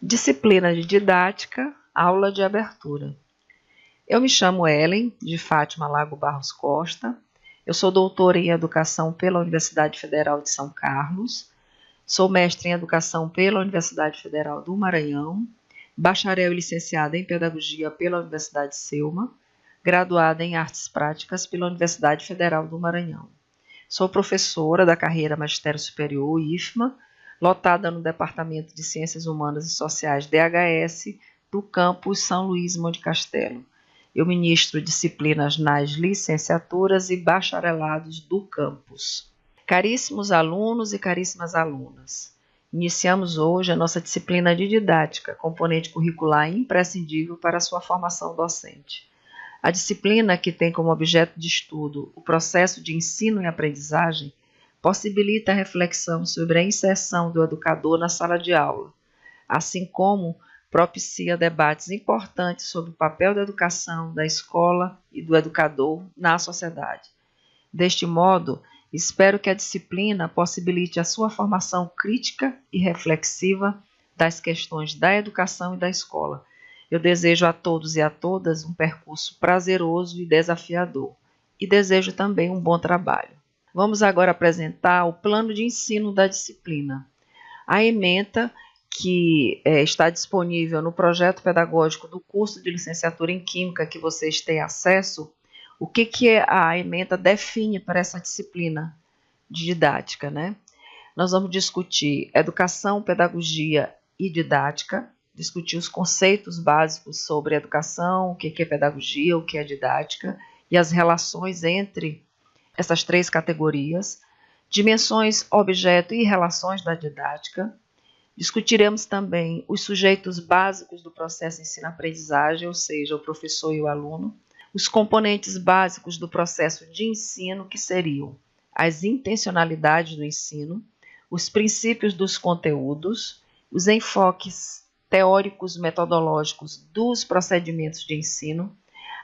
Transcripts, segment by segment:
Disciplina de didática, aula de abertura. Eu me chamo Ellen, de Fátima Lago Barros Costa. Eu sou doutora em Educação pela Universidade Federal de São Carlos. Sou mestre em Educação pela Universidade Federal do Maranhão. Bacharel e licenciada em Pedagogia pela Universidade Selma. Graduada em Artes Práticas pela Universidade Federal do Maranhão. Sou professora da carreira Magistério Superior, IFMA, lotada no Departamento de Ciências Humanas e Sociais DHS do campus São Luís Monte Castelo. Eu ministro disciplinas nas licenciaturas e bacharelados do campus. Caríssimos alunos e caríssimas alunas, iniciamos hoje a nossa disciplina de didática, componente curricular imprescindível para a sua formação docente. A disciplina, que tem como objeto de estudo o processo de ensino e aprendizagem, possibilita a reflexão sobre a inserção do educador na sala de aula, assim como propicia debates importantes sobre o papel da educação, da escola e do educador na sociedade. Deste modo, espero que a disciplina possibilite a sua formação crítica e reflexiva das questões da educação e da escola. Eu desejo a todos e a todas um percurso prazeroso e desafiador, e desejo também um bom trabalho. Vamos agora apresentar o plano de ensino da disciplina. A ementa, que está disponível no projeto pedagógico do curso de licenciatura em Química que vocês têm acesso, o que a ementa define para essa disciplina de didática, né? Nós vamos discutir educação, pedagogia e didática, discutir os conceitos básicos sobre educação, o que é pedagogia, o que é didática, e as relações entre essas três categorias, dimensões, objeto e relações da didática. Discutiremos também os sujeitos básicos do processo ensino-aprendizagem, ou seja, o professor e o aluno, os componentes básicos do processo de ensino, que seriam as intencionalidades do ensino, os princípios dos conteúdos, os enfoques teóricos metodológicos dos procedimentos de ensino,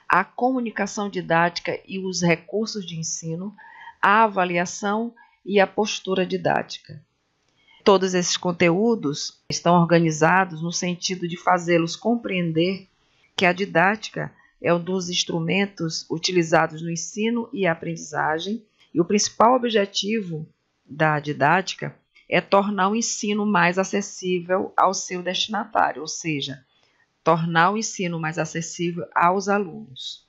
a comunicação didática e os recursos de ensino, a avaliação e a postura didática. Todos esses conteúdos estão organizados no sentido de fazê-los compreender que a didática é um dos instrumentos utilizados no ensino e aprendizagem, e o principal objetivo da didática é tornar o ensino mais acessível ao seu destinatário, ou seja, tornar o ensino mais acessível aos alunos.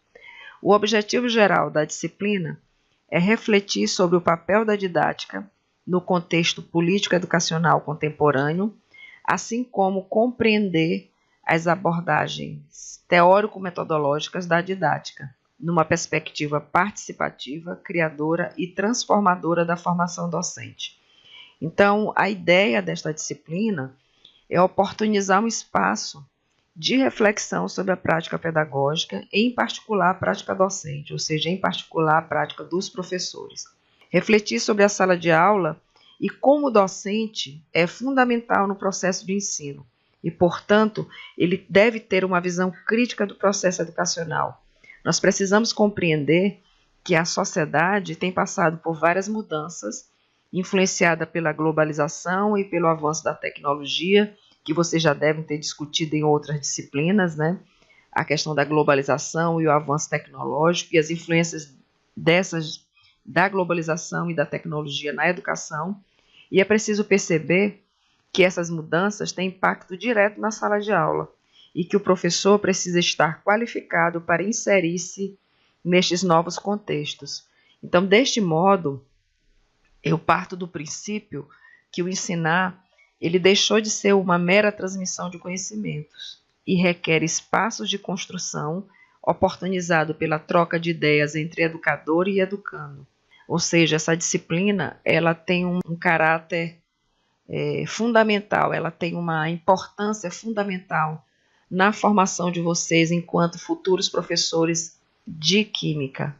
O objetivo geral da disciplina é refletir sobre o papel da didática no contexto político-educacional contemporâneo, assim como compreender as abordagens teórico-metodológicas da didática, numa perspectiva participativa, criadora e transformadora da formação docente. Então, a ideia desta disciplina é oportunizar um espaço de reflexão sobre a prática pedagógica, em particular a prática docente, ou seja, em particular a prática dos professores. Refletir sobre a sala de aula e como o docente é fundamental no processo de ensino e, portanto, ele deve ter uma visão crítica do processo educacional. Nós precisamos compreender que a sociedade tem passado por várias mudanças, influenciada pela globalização e pelo avanço da tecnologia, que vocês já devem ter discutido em outras disciplinas, né? A questão da globalização e o avanço tecnológico e as influências da globalização e da tecnologia na educação. E é preciso perceber que essas mudanças têm impacto direto na sala de aula e que o professor precisa estar qualificado para inserir-se nestes novos contextos. Então, deste modo, eu parto do princípio que o ensinar ele deixou de ser uma mera transmissão de conhecimentos e requer espaços de construção oportunizado pela troca de ideias entre educador e educando. Ou seja, essa disciplina ela tem um caráter fundamental, ela tem uma importância fundamental na formação de vocês enquanto futuros professores de Química.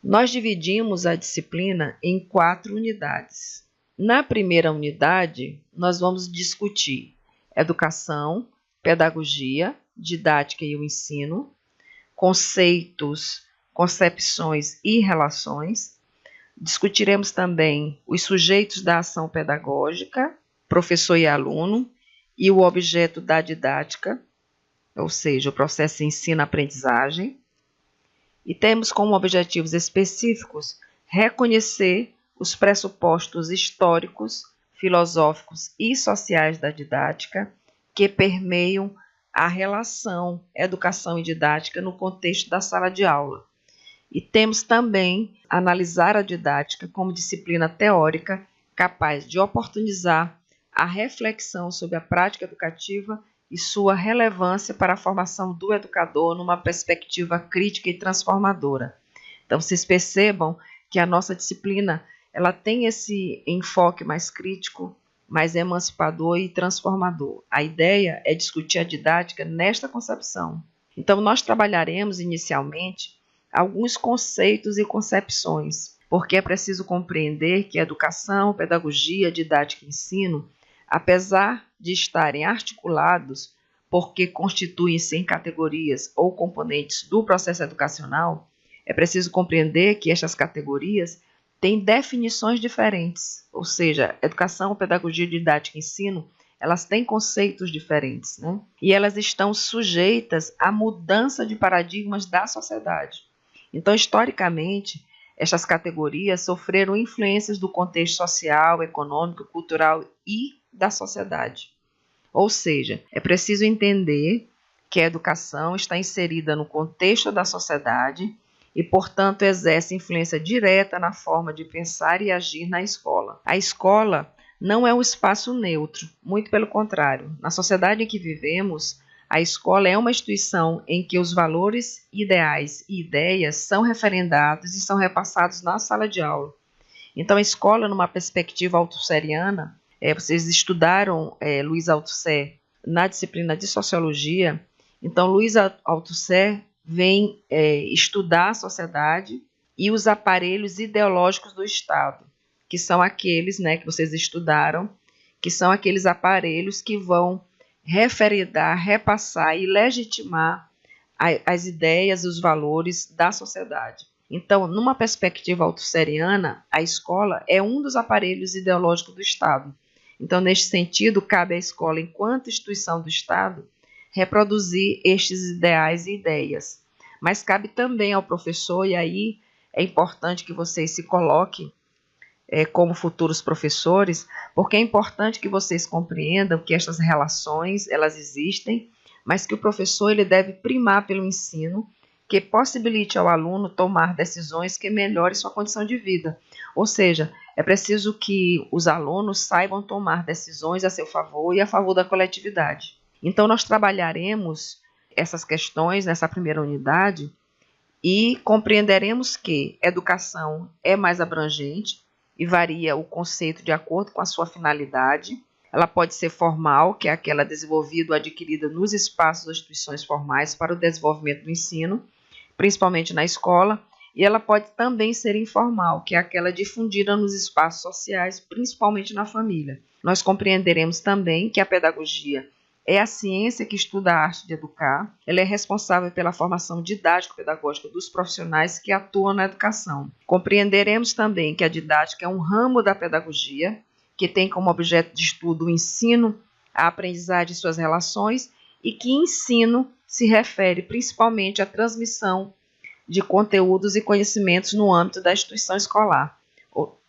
Nós dividimos a disciplina em 4 unidades. Na primeira unidade, nós vamos discutir educação, pedagogia, didática e o ensino, conceitos, concepções e relações. Discutiremos também os sujeitos da ação pedagógica, professor e aluno, e o objeto da didática, ou seja, o processo de ensino-aprendizagem. E temos como objetivos específicos reconhecer os pressupostos históricos, filosóficos e sociais da didática que permeiam a relação educação e didática no contexto da sala de aula. E temos também analisar a didática como disciplina teórica capaz de oportunizar a reflexão sobre a prática educativa e sua relevância para a formação do educador numa perspectiva crítica e transformadora. Então, vocês percebam que a nossa disciplina ela tem esse enfoque mais crítico, mais emancipador e transformador. A ideia é discutir a didática nesta concepção. Então, nós trabalharemos inicialmente alguns conceitos e concepções, porque é preciso compreender que educação, pedagogia, didática e ensino, apesar de estarem articulados porque constituem-se em categorias ou componentes do processo educacional, é preciso compreender que estas categorias têm definições diferentes, ou seja, educação, pedagogia, didática e ensino, elas têm conceitos diferentes, né? E elas estão sujeitas à mudança de paradigmas da sociedade. Então, historicamente, estas categorias sofreram influências do contexto social, econômico, cultural e da sociedade. Ou seja, é preciso entender que a educação está inserida no contexto da sociedade e, portanto, exerce influência direta na forma de pensar e agir na escola. A escola não é um espaço neutro, muito pelo contrário. Na sociedade em que vivemos, a escola é uma instituição em que os valores, ideais e ideias são referendados e são repassados na sala de aula. Então, a escola, numa perspectiva althusserriana, vocês estudaram Louis Althusser na disciplina de Sociologia. Então, Louis Althusser vem estudar a sociedade e os aparelhos ideológicos do Estado, que são aqueles, né, que vocês estudaram, que são aqueles aparelhos que vão referendar, repassar e legitimar as ideias e os valores da sociedade. Então, numa perspectiva althusserriana, a escola é um dos aparelhos ideológicos do Estado. Então, neste sentido, cabe à escola, enquanto instituição do Estado, reproduzir estes ideais e ideias. Mas cabe também ao professor, e aí é importante que vocês se coloquem como futuros professores, porque é importante que vocês compreendam que estas relações, elas existem, mas que o professor ele deve primar pelo ensino que possibilite ao aluno tomar decisões que melhorem sua condição de vida. Ou seja, é preciso que os alunos saibam tomar decisões a seu favor e a favor da coletividade. Então, nós trabalharemos essas questões nessa primeira unidade e compreenderemos que educação é mais abrangente, e varia o conceito de acordo com a sua finalidade. Ela pode ser formal, que é aquela desenvolvida ou adquirida nos espaços das instituições formais para o desenvolvimento do ensino, principalmente na escola, e ela pode também ser informal, que é aquela difundida nos espaços sociais, principalmente na família. Nós compreenderemos também que a pedagogia é a ciência que estuda a arte de educar, ela é responsável pela formação didático-pedagógica dos profissionais que atuam na educação. Compreenderemos também que a didática é um ramo da pedagogia, que tem como objeto de estudo o ensino, a aprendizagem e suas relações, e que ensino se refere principalmente à transmissão de conteúdos e conhecimentos no âmbito da instituição escolar.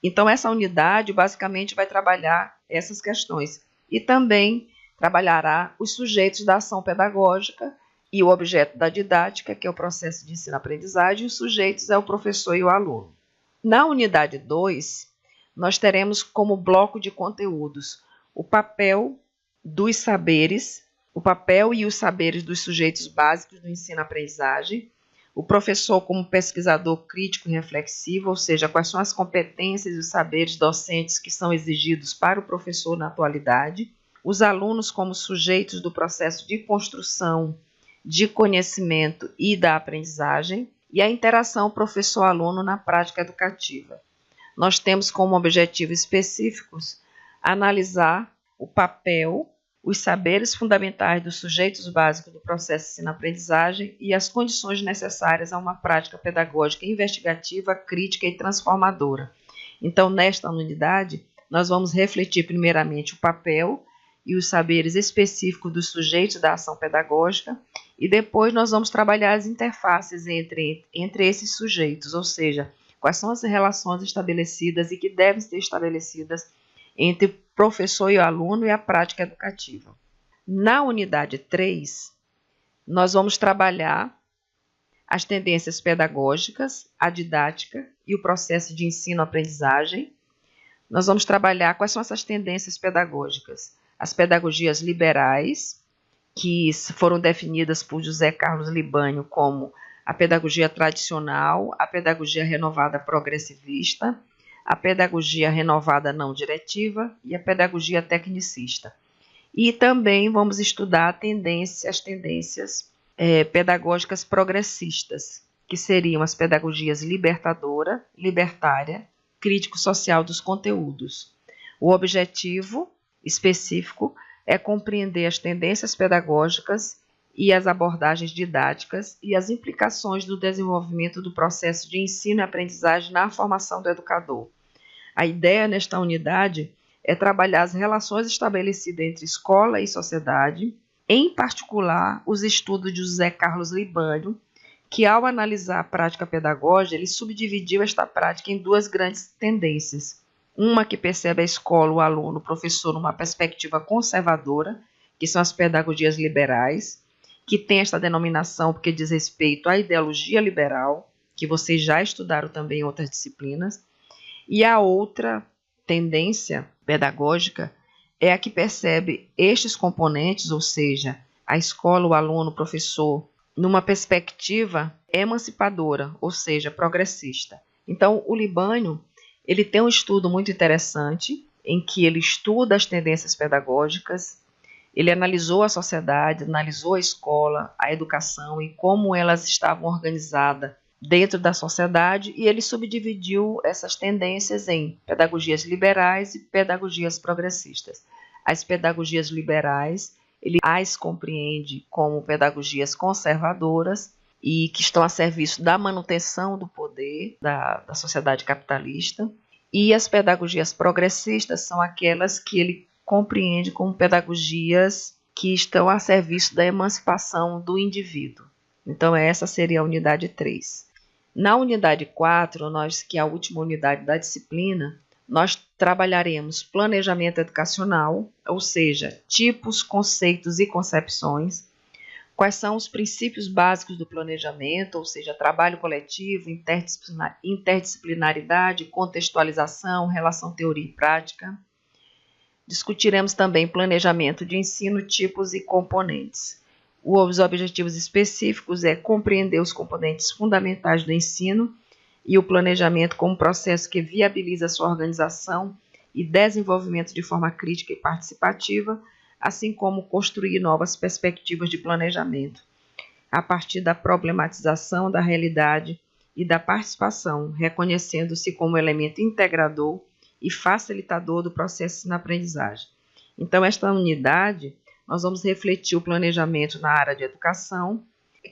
Então, essa unidade basicamente vai trabalhar essas questões e também trabalhará os sujeitos da ação pedagógica e o objeto da didática, que é o processo de ensino-aprendizagem, e os sujeitos é o professor e o aluno. Na unidade 2, nós teremos como bloco de conteúdos o papel dos saberes, o papel e os saberes dos sujeitos básicos do ensino-aprendizagem, o professor como pesquisador crítico e reflexivo, ou seja, quais são as competências e os saberes docentes que são exigidos para o professor na atualidade, os alunos como sujeitos do processo de construção, de conhecimento e da aprendizagem, e a interação professor-aluno na prática educativa. Nós temos como objetivos específicos analisar o papel, os saberes fundamentais dos sujeitos básicos do processo de ensino-aprendizagem e as condições necessárias a uma prática pedagógica investigativa, crítica e transformadora. Então, nesta unidade, nós vamos refletir primeiramente o papel, e os saberes específicos dos sujeitos da ação pedagógica, e depois nós vamos trabalhar as interfaces entre esses sujeitos, ou seja, quais são as relações estabelecidas e que devem ser estabelecidas entre professor e aluno e a prática educativa. Na unidade 3, nós vamos trabalhar as tendências pedagógicas, a didática e o processo de ensino-aprendizagem. Nós vamos trabalhar quais são essas tendências pedagógicas. As pedagogias liberais, que foram definidas por José Carlos Libânio como a pedagogia tradicional, a pedagogia renovada progressivista, a pedagogia renovada não diretiva e a pedagogia tecnicista. E também vamos estudar as tendências pedagógicas progressistas, que seriam as pedagogias libertadora, libertária, crítico-social dos conteúdos. O objetivo específico é compreender as tendências pedagógicas e as abordagens didáticas e as implicações do desenvolvimento do processo de ensino e aprendizagem na formação do educador. A ideia nesta unidade é trabalhar as relações estabelecidas entre escola e sociedade, em particular os estudos de José Carlos Libânio, que ao analisar a prática pedagógica, ele subdividiu esta prática em duas grandes tendências. Uma que percebe a escola, o aluno, o professor numa perspectiva conservadora, que são as pedagogias liberais, que tem esta denominação porque diz respeito à ideologia liberal, que vocês já estudaram também em outras disciplinas. E a outra tendência pedagógica é a que percebe estes componentes, ou seja, a escola, o aluno, o professor, numa perspectiva emancipadora, ou seja, progressista. Então, o Libânio, ele tem um estudo muito interessante, em que ele estuda as tendências pedagógicas, ele analisou a sociedade, analisou a escola, a educação e como elas estavam organizadas dentro da sociedade, e ele subdividiu essas tendências em pedagogias liberais e pedagogias progressistas. As pedagogias liberais, ele as compreende como pedagogias conservadoras e que estão a serviço da manutenção do poder da sociedade capitalista, e as pedagogias progressistas são aquelas que ele compreende como pedagogias que estão a serviço da emancipação do indivíduo. Então, essa seria a unidade 3. Na unidade 4, que é a última unidade da disciplina, nós trabalharemos planejamento educacional, ou seja, tipos, conceitos e concepções, quais são os princípios básicos do planejamento, ou seja, trabalho coletivo, interdisciplinaridade, contextualização, relação teoria e prática. Discutiremos também planejamento de ensino, tipos e componentes. Os objetivos específicos é compreender os componentes fundamentais do ensino e o planejamento como processo que viabiliza sua organização e desenvolvimento de forma crítica e participativa, assim como construir novas perspectivas de planejamento, a partir da problematização da realidade e da participação, reconhecendo-se como elemento integrador e facilitador do processo de aprendizagem. Então, esta unidade, nós vamos refletir o planejamento na área de educação,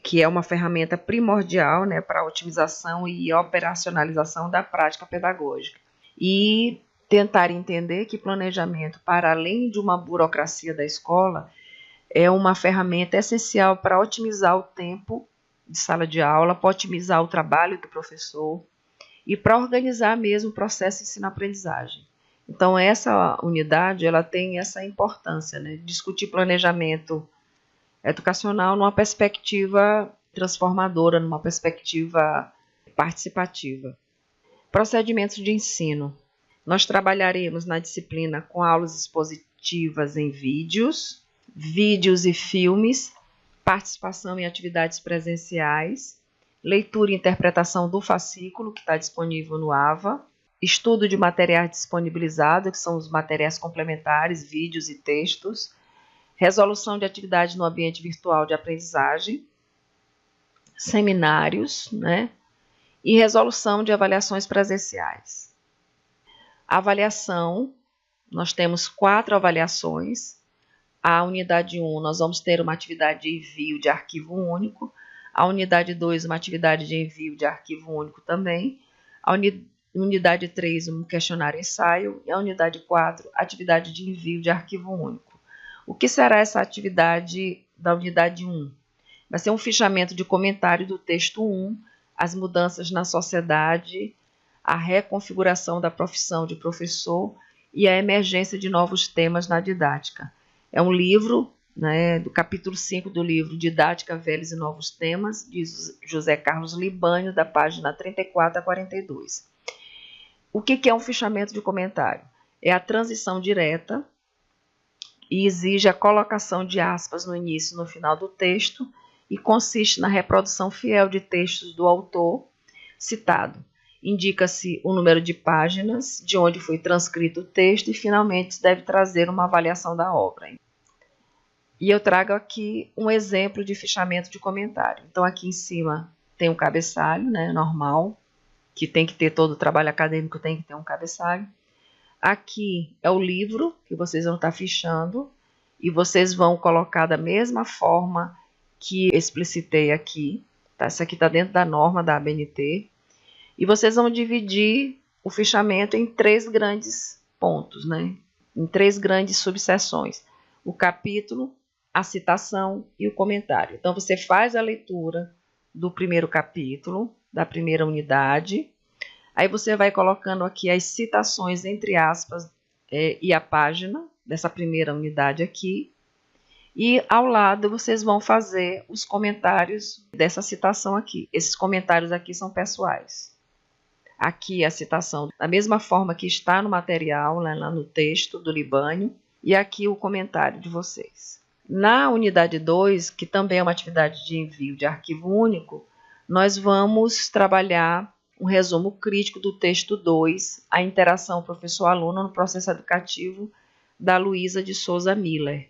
que é uma ferramenta primordial, para a otimização e operacionalização da prática pedagógica. E tentar entender que planejamento, para além de uma burocracia da escola, é uma ferramenta essencial para otimizar o tempo de sala de aula, para otimizar o trabalho do professor e para organizar mesmo o processo de ensino-aprendizagem. Então, essa unidade ela tem essa importância, discutir planejamento educacional numa perspectiva transformadora, numa perspectiva participativa. Procedimentos de ensino. Nós trabalharemos na disciplina com aulas expositivas em vídeos e filmes, participação em atividades presenciais, leitura e interpretação do fascículo, que está disponível no AVA, estudo de materiais disponibilizados, que são os materiais complementares, vídeos e textos, resolução de atividades no ambiente virtual de aprendizagem, seminários, e resolução de avaliações presenciais. Avaliação, nós temos 4 avaliações. A unidade 1, nós vamos ter uma atividade de envio de arquivo único. A unidade 2, uma atividade de envio de arquivo único também. A unidade 3, um questionário ensaio. E a unidade 4, atividade de envio de arquivo único. O que será essa atividade da unidade 1? Vai ser um fichamento de comentário do texto 1, as mudanças na sociedade, a reconfiguração da profissão de professor e a emergência de novos temas na didática. É um livro, né, do capítulo 5 do livro Didática, Velhos e Novos Temas, de José Carlos Libânio, da página 34 a 42. O que é um fichamento de comentário? É a transição direta e exige a colocação de aspas no início e no final do texto e consiste na reprodução fiel de textos do autor citado. Indica-se o número de páginas, de onde foi transcrito o texto e, finalmente, se deve trazer uma avaliação da obra. E eu trago aqui um exemplo de fichamento de comentário. Então, aqui em cima tem um cabeçalho, né, normal, que tem que ter, todo o trabalho acadêmico tem que ter um cabeçalho. Aqui é o livro que vocês vão estar fichando e vocês vão colocar da mesma forma que explicitei aqui. Tá? Isso aqui está dentro da norma da ABNT. E vocês vão dividir o fichamento em 3 grandes pontos, né? Em 3 grandes subseções. O capítulo, a citação e o comentário. Então, você faz a leitura do primeiro capítulo, da primeira unidade. Aí você vai colocando aqui as citações entre aspas e a página dessa primeira unidade aqui. E ao lado vocês vão fazer os comentários dessa citação aqui. Esses comentários aqui são pessoais. Aqui a citação da mesma forma que está no material, né, lá no texto do Libânio. E aqui o comentário de vocês. Na unidade 2, que também é uma atividade de envio de arquivo único, nós vamos trabalhar um resumo crítico do texto 2, a interação professor-aluno no processo educativo, da Luísa de Souza Miller.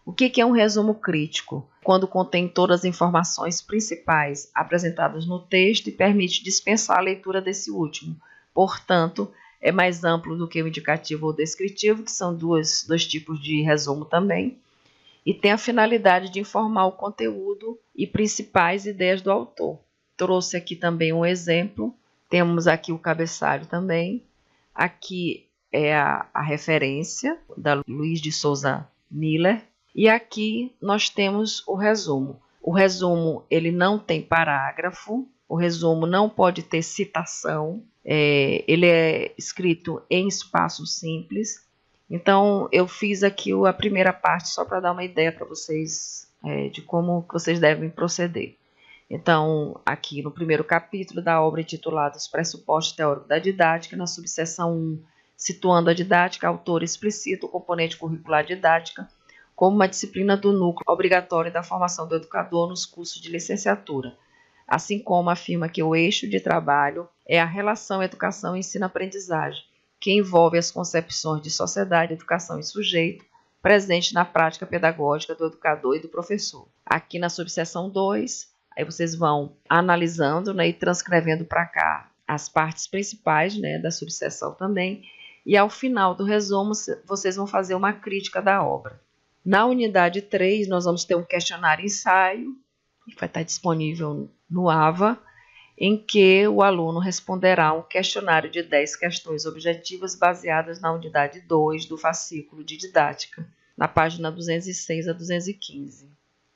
O que é um resumo crítico? Quando contém todas as informações principais apresentadas no texto e permite dispensar a leitura desse último. Portanto, é mais amplo do que o indicativo ou descritivo, que são dois tipos de resumo também, e tem a finalidade de informar o conteúdo e principais ideias do autor. Trouxe aqui também um exemplo, temos aqui o cabeçalho também, aqui é a referência da Luísa de Souza Miller, e aqui nós temos o resumo. O resumo ele não tem parágrafo, o resumo não pode ter citação, ele é escrito em espaço simples. Então, eu fiz aqui a primeira parte só para dar uma ideia para vocês de como vocês devem proceder. Então, aqui no primeiro capítulo da obra intitulada Os Pressupostos Teóricos da Didática, na subseção 1, situando a didática, a autora explicita o componente curricular didática como uma disciplina do núcleo obrigatório da formação do educador nos cursos de licenciatura, assim como afirma que o eixo de trabalho é a relação educação, ensino, aprendizagem, que envolve as concepções de sociedade, educação e sujeito, presente na prática pedagógica do educador e do professor. Aqui na subseção 2, aí vocês vão analisando, né, e transcrevendo para cá as partes principais, né, da subseção também, e ao final do resumo vocês vão fazer uma crítica da obra. Na unidade 3, nós vamos ter um questionário ensaio, que vai estar disponível no AVA, em que o aluno responderá um questionário de 10 questões objetivas baseadas na unidade 2 do fascículo de didática, na página 206 a 215.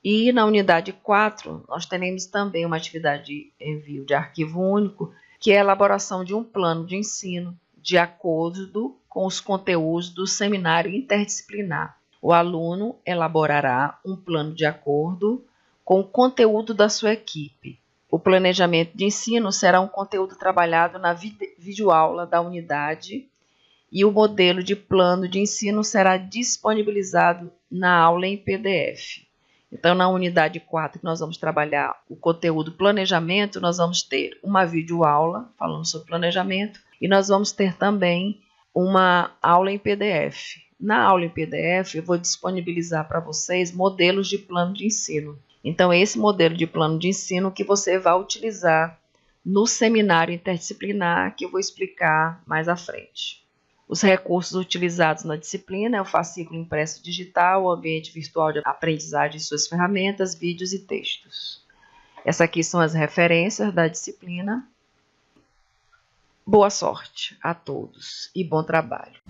E na unidade 4, nós teremos também uma atividade de envio de arquivo único, que é a elaboração de um plano de ensino de acordo com os conteúdos do seminário interdisciplinar. O aluno elaborará um plano de acordo com o conteúdo da sua equipe. O planejamento de ensino será um conteúdo trabalhado na videoaula da unidade e o modelo de plano de ensino será disponibilizado na aula em PDF. Então, na unidade 4, que nós vamos trabalhar o conteúdo planejamento, nós vamos ter uma videoaula falando sobre planejamento e nós vamos ter também uma aula em PDF. Na aula em PDF, eu vou disponibilizar para vocês modelos de plano de ensino. Então, esse modelo de plano de ensino que você vai utilizar no seminário interdisciplinar, que eu vou explicar mais à frente. Os recursos utilizados na disciplina é o fascículo impresso digital, o ambiente virtual de aprendizagem e suas ferramentas, vídeos e textos. Essas aqui são as referências da disciplina. Boa sorte a todos e bom trabalho.